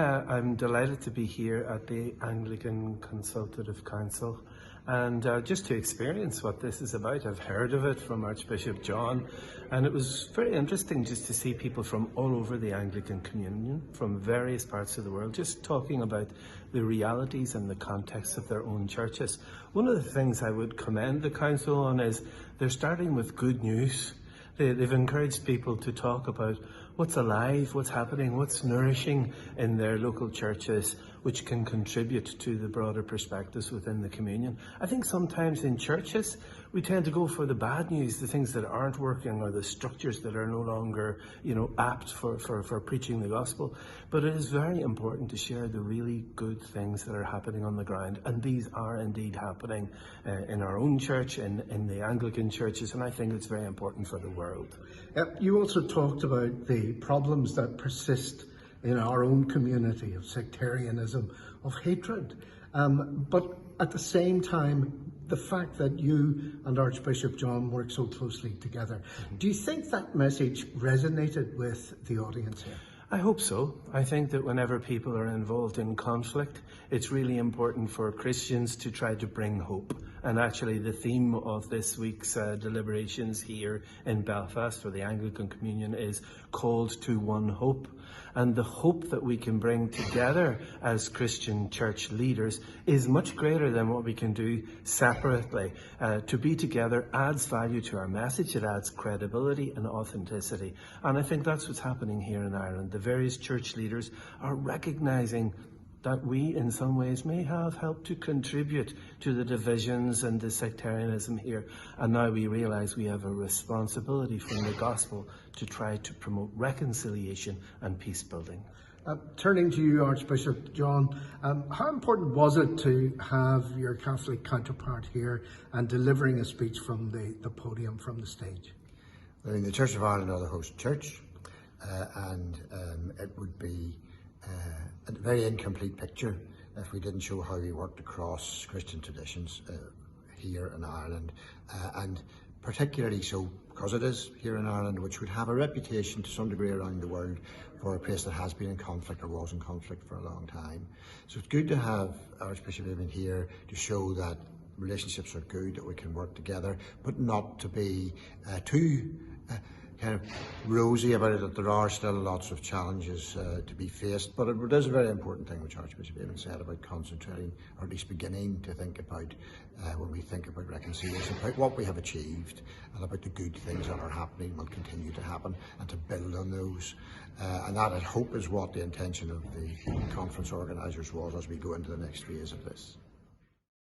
I'm delighted to be here at the Anglican Consultative Council and just to experience what this is about. I've heard of it from Archbishop John, and it was very interesting just to see people from all over the Anglican communion, from various parts of the world, just talking about the realities and the context of their own churches. One of the things I would commend the Council on is they're starting with good news. They've encouraged people to talk about what's alive, what's happening, what's nourishing in their local churches, which can contribute to the broader perspectives within the communion. I think sometimes in churches, we tend to go for the bad news, the things that aren't working or the structures that are no longer, apt for preaching the gospel. But it is very important to share the really good things that are happening on the ground. And these are indeed happening in our own church, in the Anglican churches, and I think it's very important for the world. You also talked about the problems that persist in our own community of sectarianism, of hatred. But at the same time, the fact that you and Archbishop John work so closely together, do you think that message resonated with the audience here? I hope so. I think that whenever people are involved in conflict, it's really important for Christians to try to bring hope. And actually the theme of this week's deliberations here in Belfast for the Anglican Communion is called to one hope. And the hope that we can bring together as Christian church leaders is much greater than what we can do separately. To be together adds value to our message, it adds credibility and authenticity. And I think that's what's happening here in Ireland. The various church leaders are recognising that we in some ways may have helped to contribute to the divisions and the sectarianism here. And now we realise we have a responsibility from the gospel to try to promote reconciliation and peace building. Turning to you, Archbishop John, how important was it to have your Catholic counterpart here and delivering a speech from the podium, from the stage? I mean, the Church of Ireland are the host church, and it would be a very incomplete picture if we didn't show how we worked across Christian traditions here in Ireland, and particularly so because it is here in Ireland, which would have a reputation to some degree around the world for a place that has been in conflict or was in conflict for a long time. So it's good to have Archbishop Eamon here to show that relationships are good, that we can work together, but not to be too kind of rosy about it, that there are still lots of challenges to be faced. But it is a very important thing which Archbishop Eamon said about concentrating, or at least beginning to think about, when we think about reconciliation, about what we have achieved and about the good things that are happening, will continue to happen, and to build on those. And that, I hope, is what the intention of the conference organisers was as we go into the next phase of this.